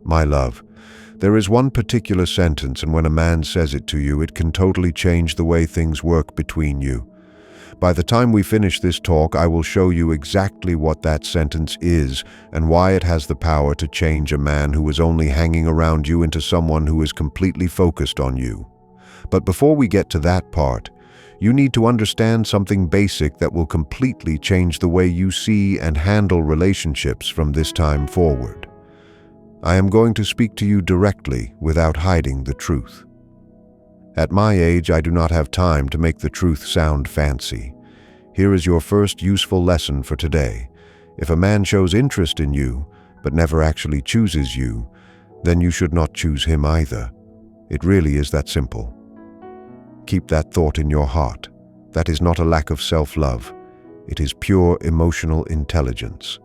My love, there is one particular sentence, and when a man says it to you, it can totally change the way things work between you. By the time we finish this talk, I will show you exactly what that sentence is and why it has the power to change a man who is only hanging around you into someone who is completely focused on you. But before we get to that part, you need to understand something basic that will completely change the way you see and handle relationships from this time forward. I am going to speak to you directly without hiding the truth. At my age, I do not have time to make the truth sound fancy. Here is your first useful lesson for today. If a man shows interest in you, but never actually chooses you, then you should not choose him either. It really is that simple. Keep that thought in your heart. That is not a lack of self-love. It is pure emotional intelligence.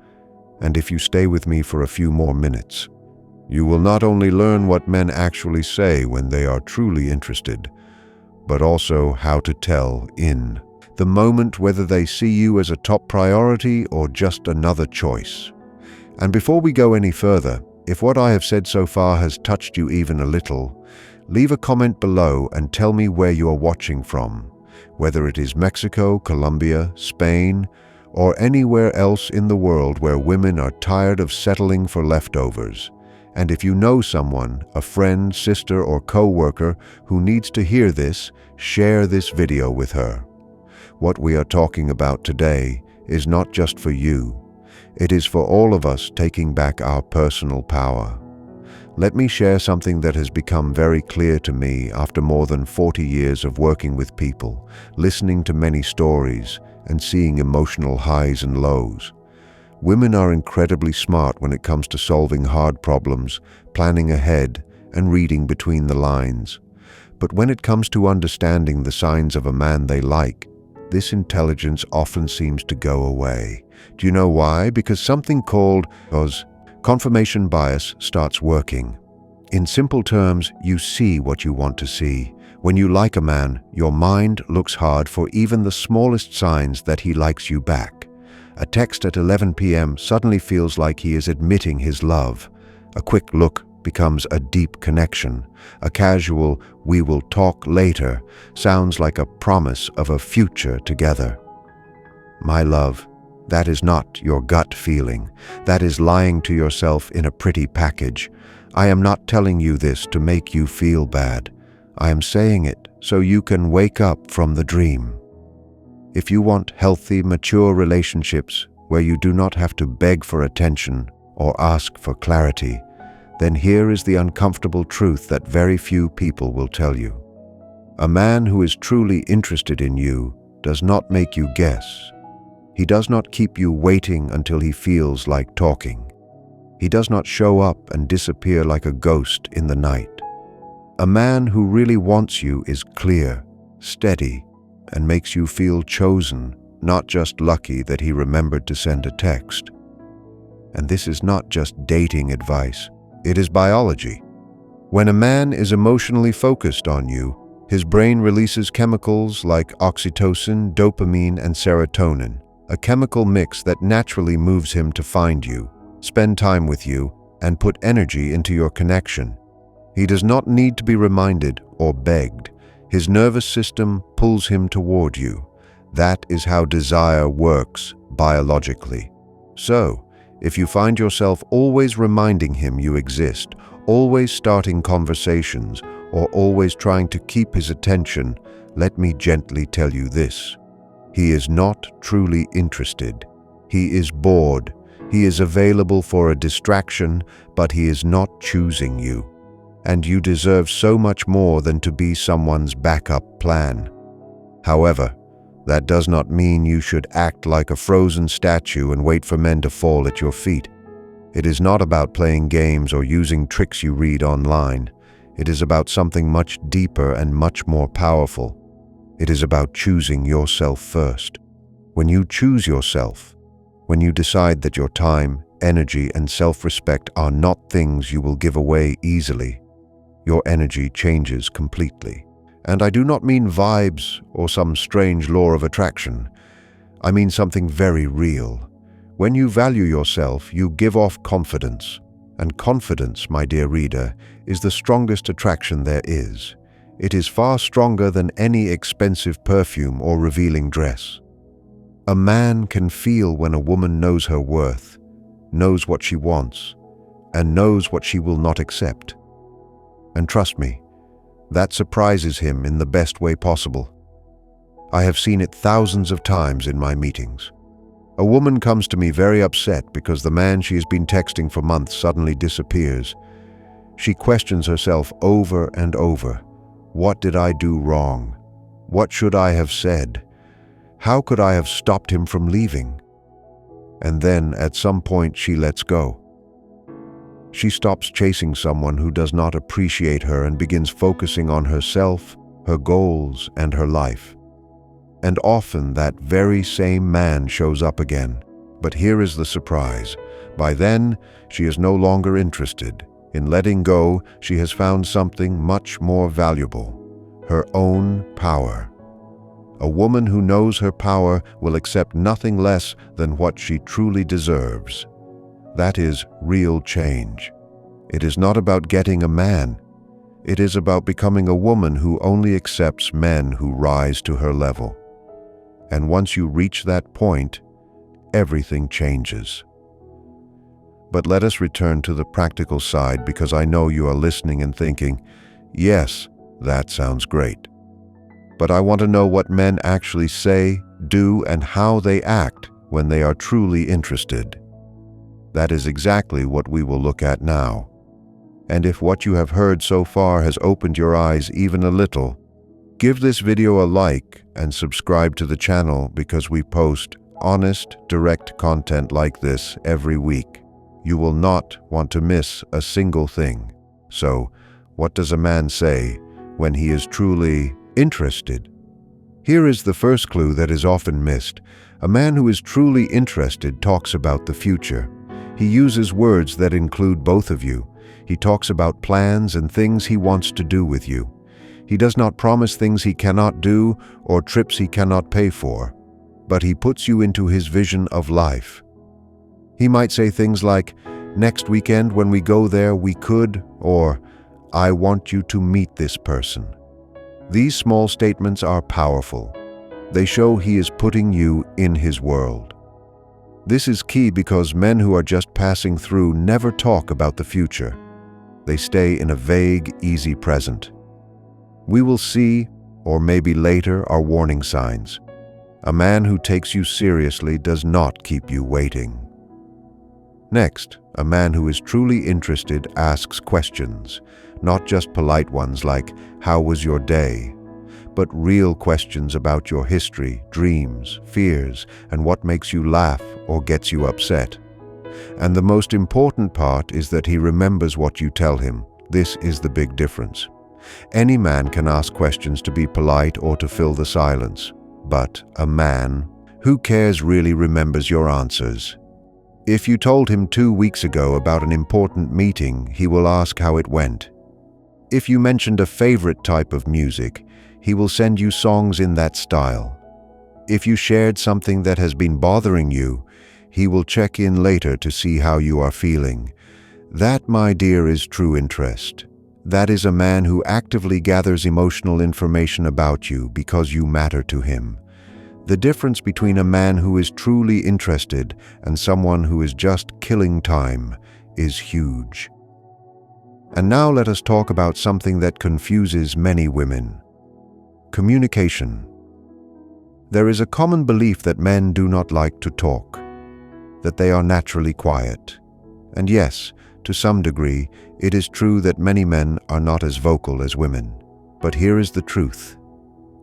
And if you stay with me for a few more minutes, you will not only learn what men actually say when they are truly interested, but also how to tell in the moment whether they see you as a top priority or just another choice. And before we go any further, if what I have said so far has touched you even a little, leave a comment below and tell me where you are watching from, whether it is Mexico, Colombia, Spain, or anywhere else in the world where women are tired of settling for leftovers. And if you know someone, a friend, sister, or co-worker who needs to hear this, share this video with her. What we are talking about today is not just for you. It is for all of us taking back our personal power. Let me share something that has become very clear to me after more than 40 years of working with people, listening to many stories, and seeing emotional highs and lows. Women are incredibly smart when it comes to solving hard problems, planning ahead, and reading between the lines. But when it comes to understanding the signs of a man they like, this intelligence often seems to go away. Do you know why? Because something called confirmation bias starts working. In simple terms, you see what you want to see. When you like a man, your mind looks hard for even the smallest signs that he likes you back. A text at 11 p.m. suddenly feels like he is admitting his love. A quick look becomes a deep connection. A casual, "we will talk later," sounds like a promise of a future together. My love, that is not your gut feeling. That is lying to yourself in a pretty package. I am not telling you this to make you feel bad. I am saying it so you can wake up from the dream. If you want healthy, mature relationships where you do not have to beg for attention or ask for clarity, then here is the uncomfortable truth that very few people will tell you. A man who is truly interested in you does not make you guess. He does not keep you waiting until he feels like talking. He does not show up and disappear like a ghost in the night. A man who really wants you is clear, steady, and makes you feel chosen, not just lucky that he remembered to send a text. And this is not just dating advice, it is biology. When a man is emotionally focused on you, his brain releases chemicals like oxytocin, dopamine, and serotonin, a chemical mix that naturally moves him to find you, spend time with you, and put energy into your connection. He does not need to be reminded or begged. His nervous system pulls him toward you. That is how desire works biologically. So, if you find yourself always reminding him you exist, always starting conversations, or always trying to keep his attention, let me gently tell you this. He is not truly interested. He is bored. He is available for a distraction, but he is not choosing you. And you deserve so much more than to be someone's backup plan. However, that does not mean you should act like a frozen statue and wait for men to fall at your feet. It is not about playing games or using tricks you read online. It is about something much deeper and much more powerful. It is about choosing yourself first. When you choose yourself, when you decide that your time, energy, and self-respect are not things you will give away easily, your energy changes completely. And I do not mean vibes or some strange law of attraction. I mean something very real. When you value yourself, you give off confidence. And confidence, my dear reader, is the strongest attraction there is. It is far stronger than any expensive perfume or revealing dress. A man can feel when a woman knows her worth, knows what she wants, and knows what she will not accept. And trust me, that surprises him in the best way possible. I have seen it thousands of times in my meetings. A woman comes to me very upset because the man she has been texting for months suddenly disappears. She questions herself over and over. What did I do wrong? What should I have said? How could I have stopped him from leaving? And then, at some point, she lets go. She stops chasing someone who does not appreciate her and begins focusing on herself, her goals, and her life. And often that very same man shows up again. But here is the surprise. By then, she is no longer interested. In letting go, she has found something much more valuable: her own power. A woman who knows her power will accept nothing less than what she truly deserves. That is real change. It is not about getting a man. It is about becoming a woman who only accepts men who rise to her level. And once you reach that point, everything changes. But let us return to the practical side, because I know you are listening and thinking, yes, that sounds great. But I want to know what men actually say, do, and how they act when they are truly interested. That is exactly what we will look at now. And if what you have heard so far has opened your eyes even a little, give this video a like and subscribe to the channel, because we post honest, direct content like this every week. You will not want to miss a single thing. So, what does a man say when he is truly interested? Here is the first clue that is often missed. A man who is truly interested talks about the future. He uses words that include both of you. He talks about plans and things he wants to do with you. He does not promise things he cannot do or trips he cannot pay for, but he puts you into his vision of life. He might say things like, "Next weekend when we go there, we could," or "I want you to meet this person." These small statements are powerful. They show he is putting you in his world. This is key because men who are just passing through never talk about the future. They stay in a vague, easy present. We will see, or maybe later, are warning signs. A man who takes you seriously does not keep you waiting. Next, a man who is truly interested asks questions, not just polite ones like, "How was your day?" but real questions about your history, dreams, fears, and what makes you laugh or gets you upset. And the most important part is that he remembers what you tell him. This is the big difference. Any man can ask questions to be polite or to fill the silence, but a man who cares really remembers your answers. If you told him 2 weeks ago about an important meeting, he will ask how it went. If you mentioned a favorite type of music, he will send you songs in that style. If you shared something that has been bothering you, he will check in later to see how you are feeling. That, my dear, is true interest. That is a man who actively gathers emotional information about you because you matter to him. The difference between a man who is truly interested and someone who is just killing time is huge. And now let us talk about something that confuses many women: communication. There is a common belief that men do not like to talk, that they are naturally quiet. And yes, to some degree, it is true that many men are not as vocal as women. But here is the truth.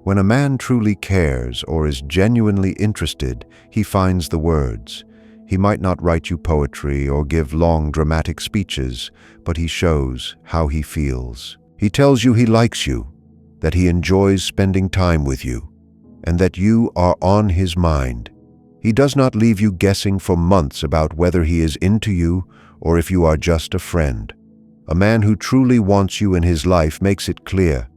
When a man truly cares or is genuinely interested, he finds the words. He might not write you poetry or give long dramatic speeches, but he shows how he feels. He tells you he likes you, that he enjoys spending time with you, and that you are on his mind. He does not leave you guessing for months about whether he is into you or if you are just a friend. A man who truly wants you in his life makes it clear.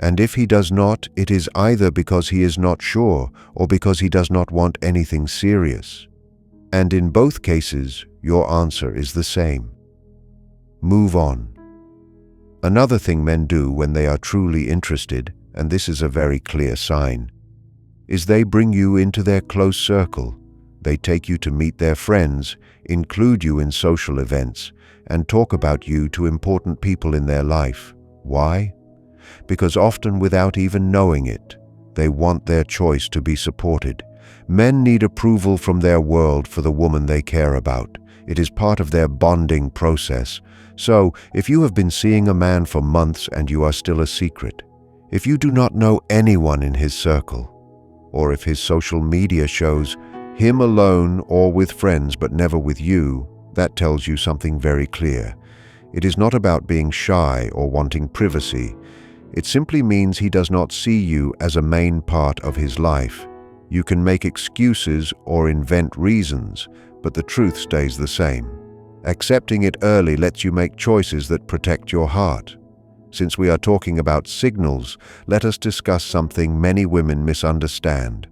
And if he does not, it is either because he is not sure or because he does not want anything serious. And in both cases, your answer is the same. Move on. Another thing men do when they are truly interested, and this is a very clear sign, is they bring you into their close circle. They take you to meet their friends, include you in social events, and talk about you to important people in their life. Why? Because often without even knowing it, they want their choice to be supported. Men need approval from their world for the woman they care about. It is part of their bonding process. So, if you have been seeing a man for months and you are still a secret, if you do not know anyone in his circle, or if his social media shows him alone or with friends but never with you, that tells you something very clear. It is not about being shy or wanting privacy. It simply means he does not see you as a main part of his life. You can make excuses or invent reasons, but the truth stays the same. Accepting it early lets you make choices that protect your heart. Since we are talking about signals, let us discuss something many women misunderstand.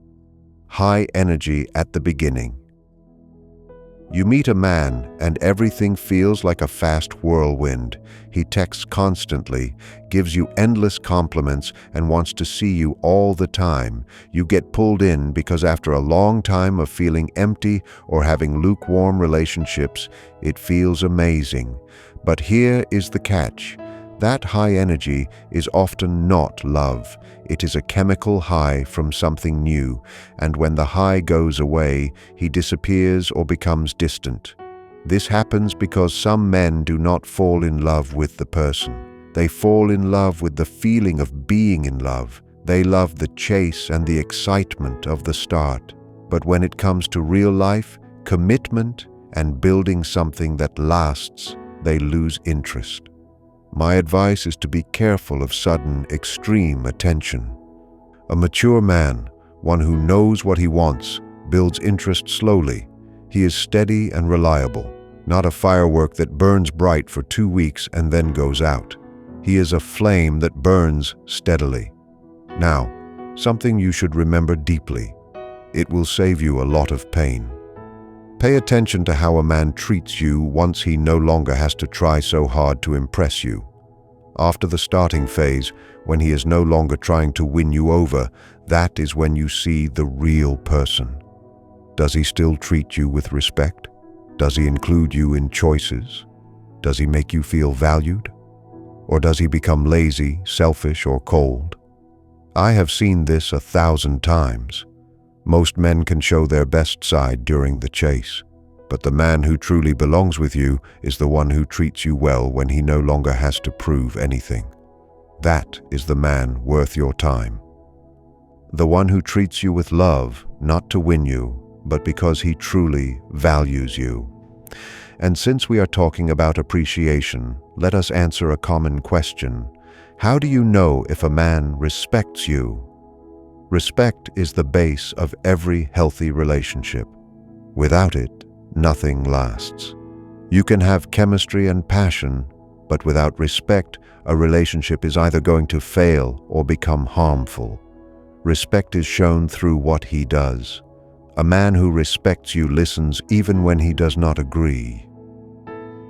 High energy at the beginning. You meet a man and everything feels like a fast whirlwind. He texts constantly, gives you endless compliments, and wants to see you all the time. You get pulled in because after a long time of feeling empty or having lukewarm relationships, it feels amazing. But here is the catch. That high energy is often not love. It is a chemical high from something new, and when the high goes away, he disappears or becomes distant. This happens because some men do not fall in love with the person. They fall in love with the feeling of being in love. They love the chase and the excitement of the start. But when it comes to real life, commitment, and building something that lasts, they lose interest. My advice is to be careful of sudden, extreme attention. A mature man, one who knows what he wants, builds interest slowly. He is steady and reliable, not a firework that burns bright for 2 weeks and then goes out. He is a flame that burns steadily. Now, something you should remember deeply. It will save you a lot of pain. Pay attention to how a man treats you once he no longer has to try so hard to impress you. After the starting phase, when he is no longer trying to win you over, that is when you see the real person. Does he still treat you with respect? Does he include you in choices? Does he make you feel valued? Or does he become lazy, selfish, or cold? I have seen this 1,000 times. Most men can show their best side during the chase, but the man who truly belongs with you is the one who treats you well when he no longer has to prove anything. That is the man worth your time. The one who treats you with love, not to win you, but because he truly values you. And since we are talking about appreciation, let us answer a common question. How do you know if a man respects you? Respect is the base of every healthy relationship. Without it, nothing lasts. You can have chemistry and passion, but without respect, a relationship is either going to fail or become harmful. Respect is shown through what he does. A man who respects you listens even when he does not agree.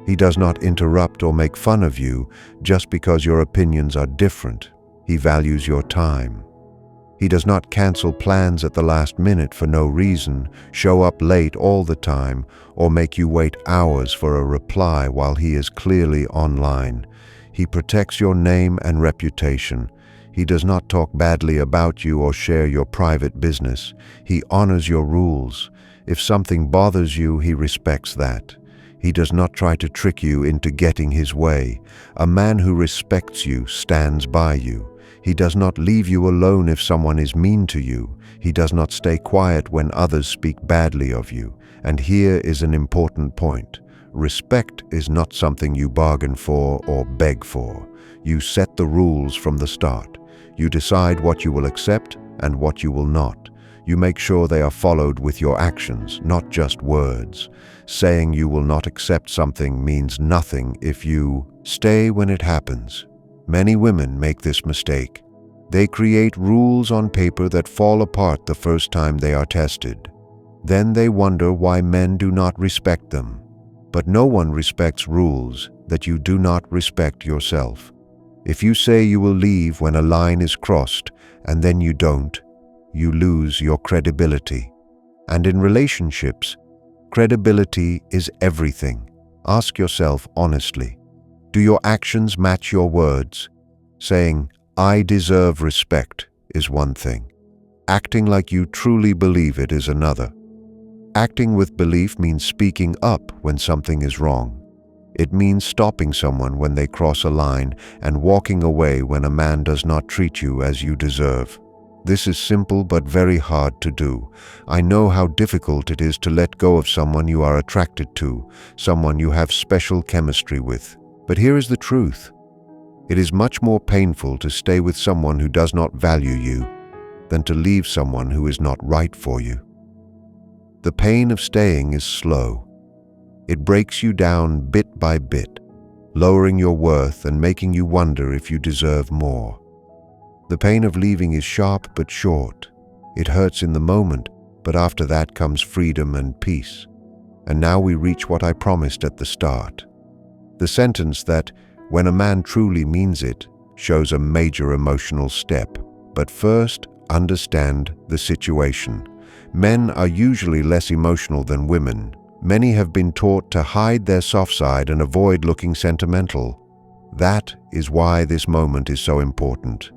He does not interrupt or make fun of you just because your opinions are different. He values your time. He does not cancel plans at the last minute for no reason, show up late all the time, or make you wait hours for a reply while he is clearly online. He protects your name and reputation. He does not talk badly about you or share your private business. He honors your rules. If something bothers you, he respects that. He does not try to trick you into getting his way. A man who respects you stands by you. He does not leave you alone if someone is mean to you. He does not stay quiet when others speak badly of you. And here is an important point. Respect is not something you bargain for or beg for. You set the rules from the start. You decide what you will accept and what you will not. You make sure they are followed with your actions, not just words. Saying you will not accept something means nothing if you stay when it happens. Many women make this mistake. They create rules on paper that fall apart the first time they are tested. Then they wonder why men do not respect them. But no one respects rules. that you do not respect yourself. If you say you will leave when a line is crossed and then you don't, you lose your credibility. And in relationships, credibility is everything. Ask yourself honestly, do your actions match your words? Saying, "I deserve respect," is one thing. Acting like you truly believe it is another. Acting with belief means speaking up when something is wrong. It means stopping someone when they cross a line and walking away when a man does not treat you as you deserve. This is simple but very hard to do. I know how difficult it is to let go of someone you are attracted to, someone you have special chemistry with. But here is the truth. It is much more painful to stay with someone who does not value you than to leave someone who is not right for you. The pain of staying is slow. It breaks you down bit by bit, lowering your worth and making you wonder if you deserve more. The pain of leaving is sharp but short. It hurts in the moment, but after that comes freedom and peace. And now we reach what I promised at the start. The sentence that, when a man truly means it, shows a major emotional step. But first, understand the situation. Men are usually less emotional than women. Many have been taught to hide their soft side and avoid looking sentimental. That is why this moment is so important.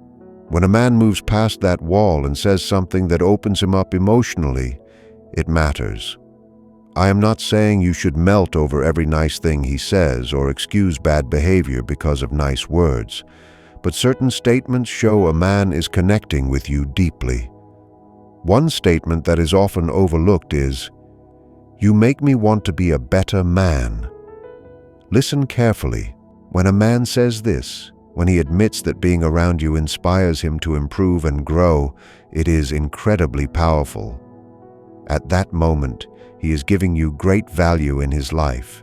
When a man moves past that wall and says something that opens him up emotionally, it matters. I am not saying you should melt over every nice thing he says or excuse bad behavior because of nice words, but certain statements show a man is connecting with you deeply. One statement that is often overlooked is, "You make me want to be a better man." Listen carefully. When a man says this, when he admits that being around you inspires him to improve and grow, it is incredibly powerful. At that moment, he is giving you great value in his life.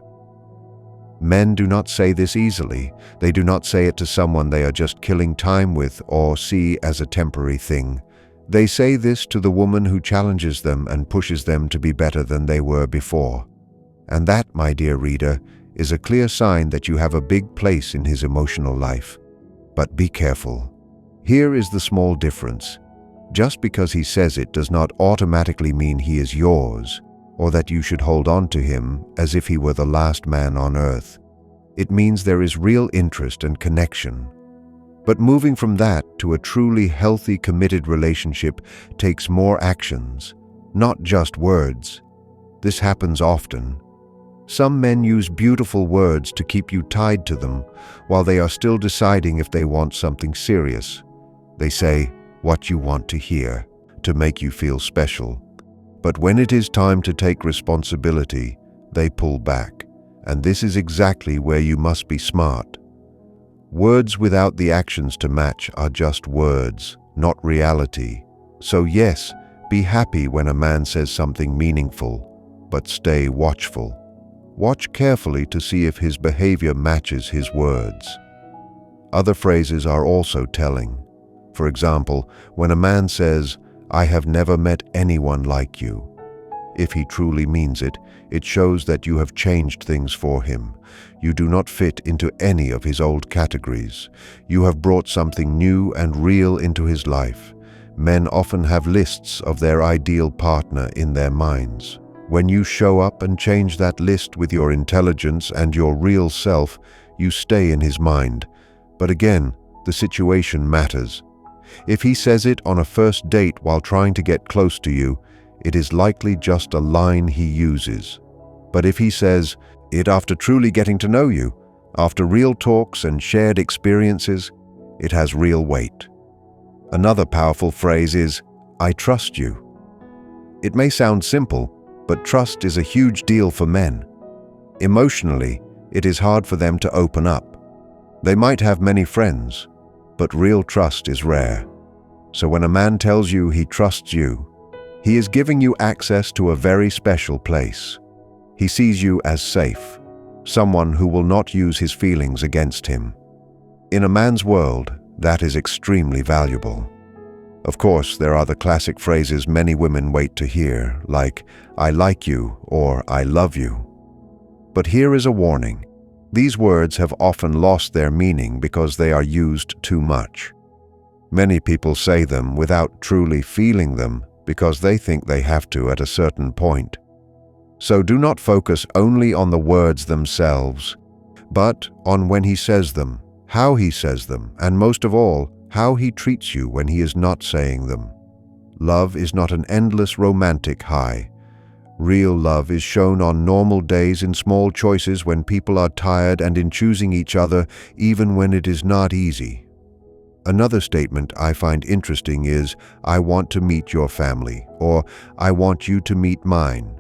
Men do not say this easily. They do not say it to someone they are just killing time with or see as a temporary thing. They say this to the woman who challenges them and pushes them to be better than they were before. And that, my dear reader, is a clear sign that you have a big place in his emotional life. But be careful. Here is the small difference. Just because he says it does not automatically mean he is yours, or that you should hold on to him as if he were the last man on earth. It means there is real interest and connection. But moving from that to a truly healthy, committed relationship takes more actions, not just words. This happens often. Some men use beautiful words to keep you tied to them while they are still deciding if they want something serious. They say what you want to hear to make you feel special. But when it is time to take responsibility, they pull back. And this is exactly where you must be smart. Words without the actions to match are just words, not reality. So yes, be happy when a man says something meaningful, but stay watchful. Watch carefully to see if his behavior matches his words. Other phrases are also telling. For example, when a man says, "I have never met anyone like you," if he truly means it, it shows that you have changed things for him. You do not fit into any of his old categories. You have brought something new and real into his life. Men often have lists of their ideal partner in their minds. When you show up and change that list with your intelligence and your real self, you stay in his mind. But again, the situation matters. If he says it on a first date while trying to get close to you, it is likely just a line he uses. But if he says it after truly getting to know you, after real talks and shared experiences, it has real weight. Another powerful phrase is, "I trust you." It may sound simple, but trust is a huge deal for men. Emotionally, it is hard for them to open up. They might have many friends, but real trust is rare. So when a man tells you he trusts you, he is giving you access to a very special place. He sees you as safe, someone who will not use his feelings against him. In a man's world, that is extremely valuable. Of course, there are the classic phrases many women wait to hear, like, "I like you" or "I love you." But here is a warning. These words have often lost their meaning because they are used too much. Many people say them without truly feeling them because they think they have to at a certain point. So do not focus only on the words themselves, but on when he says them, how he says them, and most of all, how he treats you when he is not saying them. Love is not an endless romantic high. Real love is shown on normal days, in small choices when people are tired, and in choosing each other even when it is not easy. Another statement I find interesting is, "I want to meet your family," or "I want you to meet mine."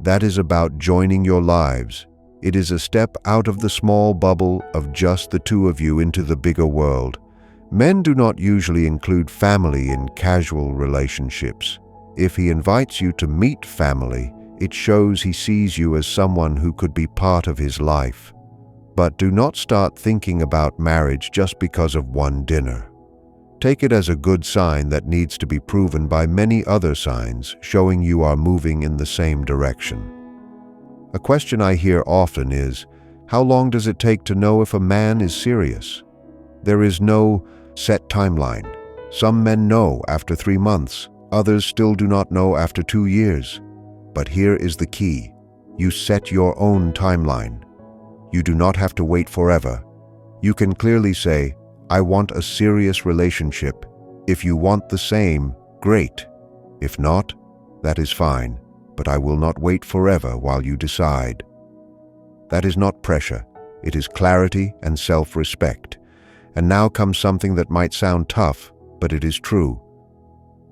That is about joining your lives. It is a step out of the small bubble of just the two of you into the bigger world. Men do not usually include family in casual relationships. If he invites you to meet family, it shows he sees you as someone who could be part of his life. But do not start thinking about marriage just because of one dinner. Take it as a good sign that needs to be proven by many other signs showing you are moving in the same direction. A question I hear often is, how long does it take to know if a man is serious? There is no set timeline. Some men know after 3 months, others still do not know after 2 years. But here is the key. You set your own timeline. You do not have to wait forever. You can clearly say, "I want a serious relationship." If you want the same, great. If not, that is fine, but I will not wait forever while you decide. That is not pressure. It is clarity and self-respect. And now comes something that might sound tough, but it is true.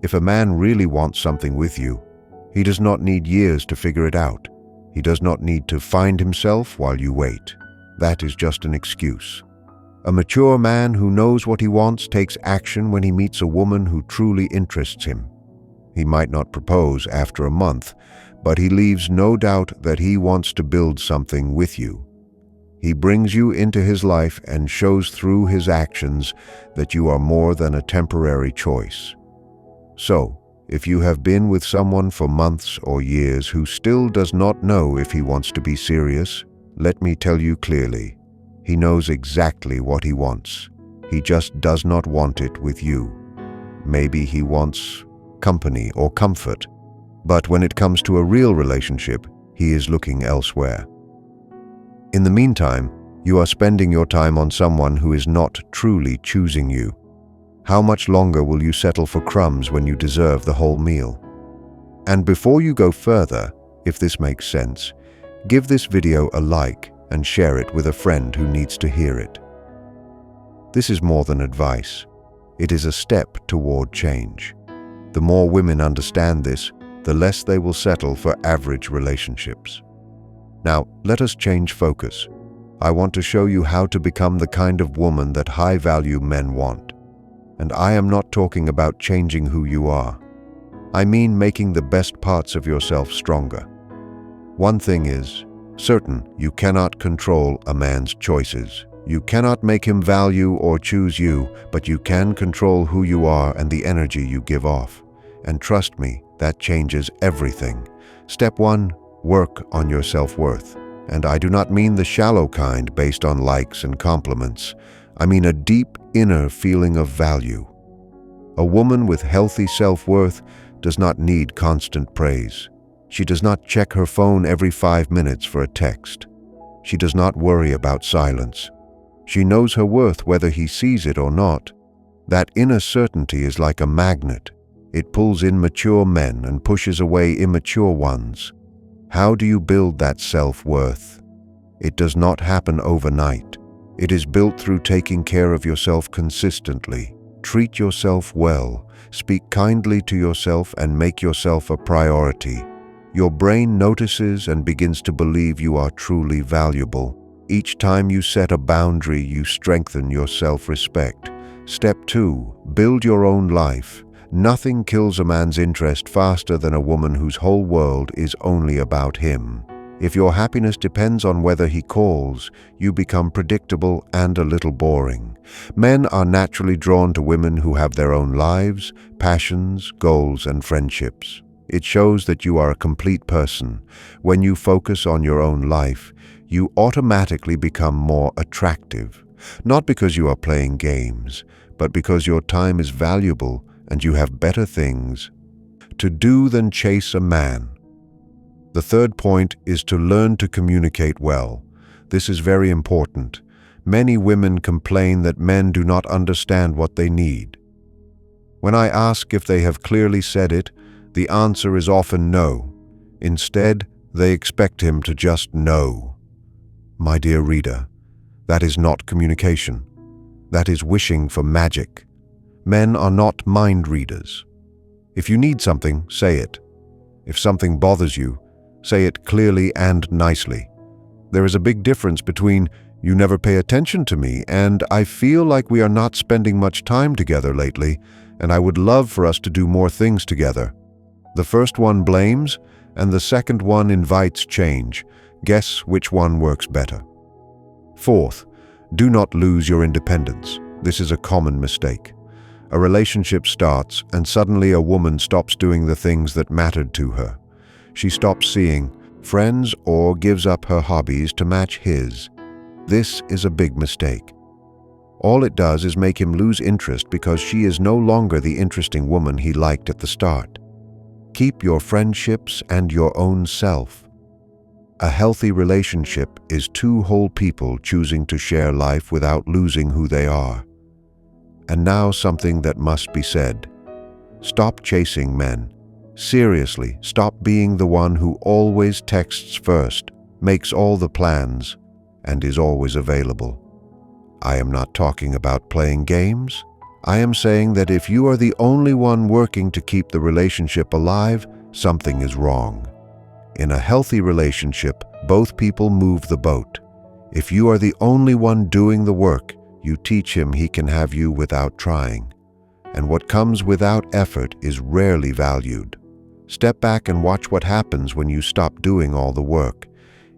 If a man really wants something with you, he does not need years to figure it out. He does not need to find himself while you wait. That is just an excuse. A mature man who knows what he wants takes action when he meets a woman who truly interests him. He might not propose after a month, but he leaves no doubt that he wants to build something with you. He brings you into his life and shows through his actions that you are more than a temporary choice. So, if you have been with someone for months or years who still does not know if he wants to be serious, let me tell you clearly, he knows exactly what he wants. He just does not want it with you. Maybe he wants company or comfort, but when it comes to a real relationship, he is looking elsewhere. In the meantime, you are spending your time on someone who is not truly choosing you. How much longer will you settle for crumbs when you deserve the whole meal? And before you go further, if this makes sense, give this video a like and share it with a friend who needs to hear it. This is more than advice. It is a step toward change. The more women understand this, the less they will settle for average relationships. Now, let us change focus. I want to show you how to become the kind of woman that high-value men want. And I am not talking about changing who you are. I mean making the best parts of yourself stronger. One thing is certain: you cannot control a man's choices. You cannot make him value or choose you, but you can control who you are and the energy you give off. And trust me, that changes everything. Step 1. Work on your self-worth. And I do not mean the shallow kind based on likes and compliments. I mean a deep inner feeling of value. A woman with healthy self-worth does not need constant praise. She does not check her phone every 5 minutes for a text. She does not worry about silence. She knows her worth whether he sees it or not. That inner certainty is like a magnet. It pulls in mature men and pushes away immature ones. How do you build that self-worth? It does not happen overnight. It is built through taking care of yourself consistently. Treat yourself well, speak kindly to yourself, and make yourself a priority. Your brain notices and begins to believe you are truly valuable. Each time you set a boundary, you strengthen your self-respect. Step 2. Build your own life. Nothing kills a man's interest faster than a woman whose whole world is only about him. If your happiness depends on whether he calls, you become predictable and a little boring. Men are naturally drawn to women who have their own lives, passions, goals, and friendships. It shows that you are a complete person. When you focus on your own life, you automatically become more attractive. Not because you are playing games, but because your time is valuable and you have better things to do than chase a man. The third point is to learn to communicate well. This is very important. Many women complain that men do not understand what they need. When I ask if they have clearly said it, the answer is often no. Instead, they expect him to just know. My dear reader, that is not communication. That is wishing for magic. Men are not mind readers. If you need something, say it. If something bothers you, say it clearly and nicely. There is a big difference between "you never pay attention to me" and "I feel like we are not spending much time together lately, and I would love for us to do more things together." The first one blames, and the second one invites change. Guess which one works better? Fourth, do not lose your independence. This is a common mistake. A relationship starts, and suddenly a woman stops doing the things that mattered to her. She stops seeing friends or gives up her hobbies to match his. This is a big mistake. All it does is make him lose interest because she is no longer the interesting woman he liked at the start. Keep your friendships and your own self. A healthy relationship is two whole people choosing to share life without losing who they are. And now something that must be said. Stop chasing men. Seriously, stop being the one who always texts first, makes all the plans, and is always available. I am not talking about playing games. I am saying that if you are the only one working to keep the relationship alive, something is wrong. In a healthy relationship, both people move the boat. If you are the only one doing the work, you teach him he can have you without trying. And what comes without effort is rarely valued. Step back and watch what happens when you stop doing all the work.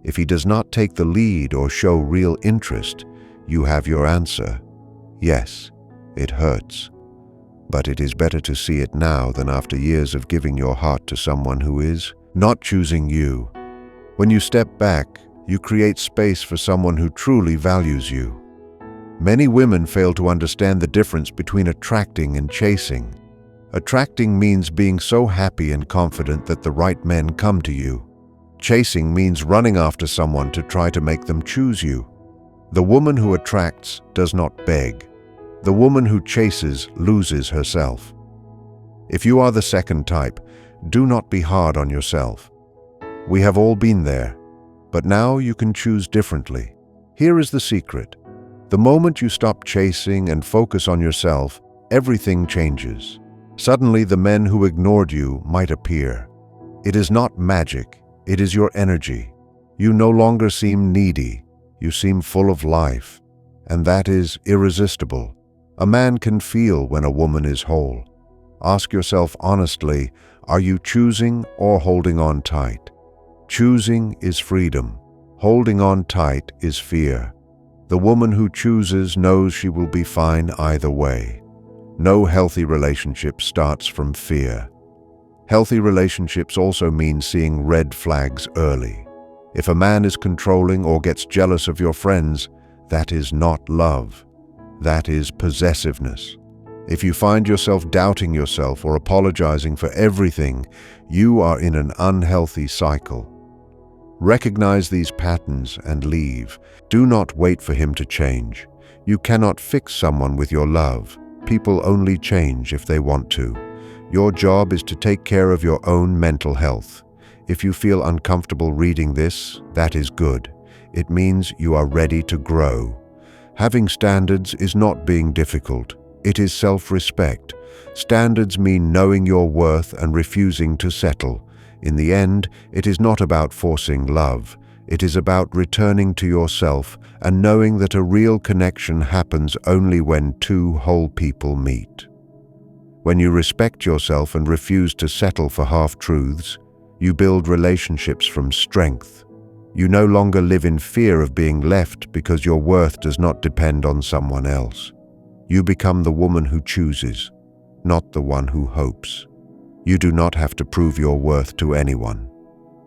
If he does not take the lead or show real interest, you have your answer. Yes, it hurts. But it is better to see it now than after years of giving your heart to someone who is not choosing you. When you step back, you create space for someone who truly values you. Many women fail to understand the difference between attracting and chasing. Attracting means being so happy and confident that the right men come to you. Chasing means running after someone to try to make them choose you. The woman who attracts does not beg. The woman who chases loses herself. If you are the second type, do not be hard on yourself. We have all been there, but now you can choose differently. Here is the secret. The moment you stop chasing and focus on yourself, everything changes. Suddenly, the men who ignored you might appear. It is not magic, it is your energy. You no longer seem needy, you seem full of life, and that is irresistible. A man can feel when a woman is whole. Ask yourself honestly, are you choosing or holding on tight? Choosing is freedom. Holding on tight is fear. The woman who chooses knows she will be fine either way. No healthy relationship starts from fear. Healthy relationships also mean seeing red flags early. If a man is controlling or gets jealous of your friends, that is not love. That is possessiveness. If you find yourself doubting yourself or apologizing for everything, you are in an unhealthy cycle. Recognize these patterns and leave. Do not wait for him to change. You cannot fix someone with your love. People only change if they want to. Your job is to take care of your own mental health. If you feel uncomfortable reading this, that is good. It means you are ready to grow. Having standards is not being difficult. It is self-respect. Standards mean knowing your worth and refusing to settle. In the end, it is not about forcing love. It is about returning to yourself and knowing that a real connection happens only when two whole people meet. When you respect yourself and refuse to settle for half-truths, you build relationships from strength. You no longer live in fear of being left because your worth does not depend on someone else. You become the woman who chooses, not the one who hopes. You do not have to prove your worth to anyone.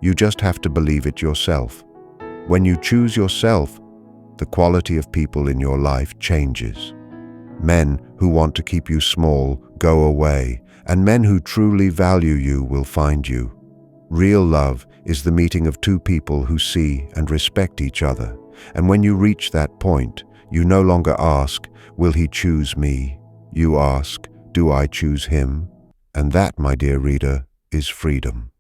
You just have to believe it yourself. When you choose yourself, the quality of people in your life changes. Men who want to keep you small go away, and men who truly value you will find you. Real love is the meeting of two people who see and respect each other. And when you reach that point, you no longer ask, "Will he choose me?" You ask, "Do I choose him?" And that, my dear reader, is freedom.